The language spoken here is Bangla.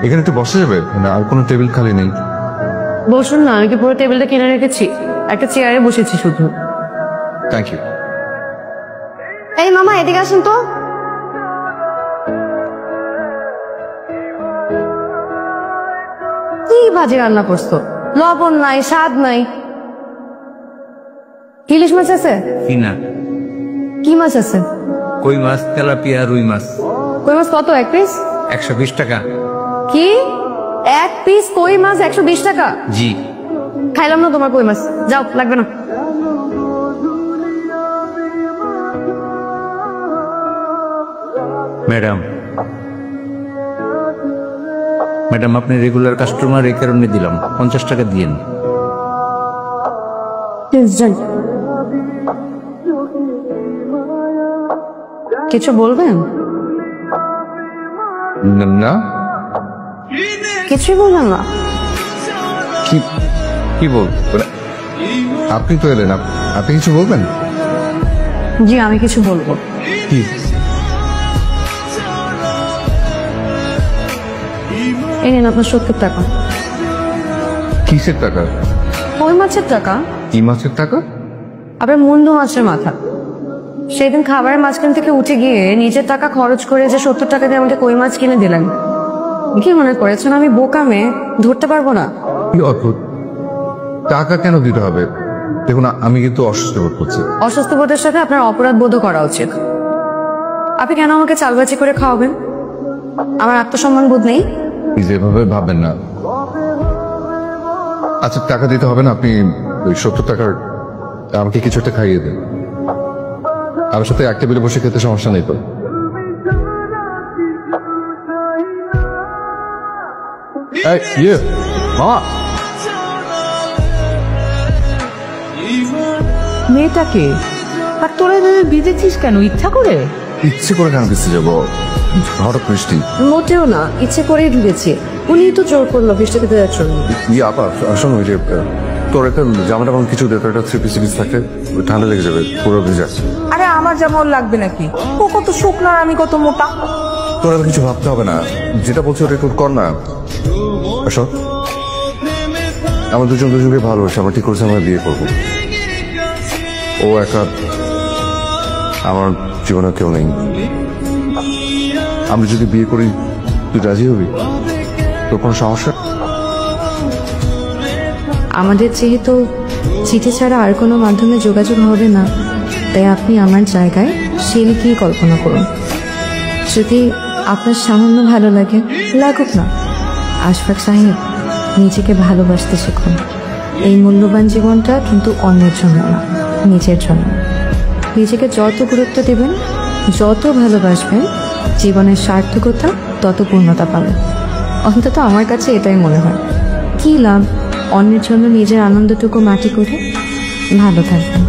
এখানে একটু বসা যাবে? মানে আর কোনো টেবিল খালি নেই। বসুন না, আমি কি পুরো টেবিলটা কিনে রেখেছি? একটা চেয়ারে বসেছি শুধু। Thank you. এই মামা এদিকে আসুন তো। কি ভাজি রান্না করছো? লবণ নাই, স্বাদ নাই। ইলিশ মাছ আছে? না। কি মাছ আছে? কই মাছ, তেলাপিয়া, রুই মাছ। কই মাছ কত এক পিস? 120 টাকা। কি এক পিস কই মাছ 120 টাকা? জি। খাইলাম না তোমার কই মাছ, যাও, লাগবে না। ম্যাডাম ম্যাডাম আপনি রেগুলার কাস্টমার, এই কারণে দিলাম। 50 টাকা দিয়েন। কিছু বলবেন? না, কিছুই বলবেন না? কি বল? আপনি তো এলেন, আপনি কিছু বলবেন? জি, আমি কিছু বলবো। কি? এই নিন আপনার 70 টাকা। কিসের টাকা? কই মাছের টাকা। কি মাছের টাকা? আপনার মুন্ডু মাছের মাথা। সেদিন খাবারের মাঝখান থেকে উঠে গিয়ে নিজের টাকা খরচ করে যে 70 টাকা দিয়ে আমাকে কই মাছ কিনে দিলেন, কি মনে করেছেন আমি বোকা মেয়ে, ধরতে পারবো না? কি অদ্ভুত, টাকা কেন দিতে হবে? দেখুন, আমি কিন্তু অসুস্থ বোধ করছি। অসুস্থ বোধের সাথে আপনার অপরাধ বোধও করা উচিত। আপনি কেন আমাকে চালবাজি করে খাওয়াবেন? আমার আত্মসম্মান বোধ নেই? যেভাবে ভাববেন না। আচ্ছা, টাকা দিতে হবে না, আপনি ওই 70 টাকার আমাকে কিছু একটা খাইয়ে দেন। আমার সাথে এক টেবিলে বসে খেতে সমস্যা নেই তো? মামা, মেয়েটাকে আর তোরা বিদেছিস কেন? ইচ্ছা করে? ইচ্ছে করে কেন দিতে যাবো? হঠাৎ বৃষ্টি? মোটেও না, ইচ্ছে করেই ঢুকেছি। উনি তো জোর করলো বৃষ্টিতে দেওয়ার জন্য। আপা শোনো, ওই যে তোর একটা জামাটা আমার কিছু দেয়, একটা 3 পিস থাকে, ঠান্ডা লেগে যাবে, পুরো ভিজা। আরে আমার যেমন লাগবে নাকি? ও কত শুকনো আর আমি কত মোটা। তোর আর কিছু ভাবতে হবে না, যেটা বলছি ওটা একটু কর না। আসো, আমার দুজনকে ভালোবাসে, আমরা ঠিক করেছি আমরা বিয়ে করবো। ও একা, আমার জীবনে কেউ নেই। আমরা যদি বিয়ে করি, তুই রাজি হবি? তোর কোনো সমস্যা? আমাদের যেহেতু চিঠি ছাড়া আর কোনো মাধ্যমে যোগাযোগ হবে না, তাই আপনি আমার জায়গায় শিল্পী কল্পনা করুন। যদি আপনার সামান্য ভালো লাগে, লাগুক না। আশফাক সাহেব, নিজেকে ভালোবাসতে শিখুন। এই মূল্যবান জীবনটা কিন্তু অন্যের জন্য না, নিজের জন্য। নিজেকে যত গুরুত্ব দেবেন, যত ভালোবাসবেন, জীবনের সার্থকতা তত পূর্ণতা পাবেন। অন্তত আমার কাছে এটাই মনে হয়। কী লাভ অন্যের জন্য নিজের আনন্দটুকু মাটি করে? ভালো থাকবেন।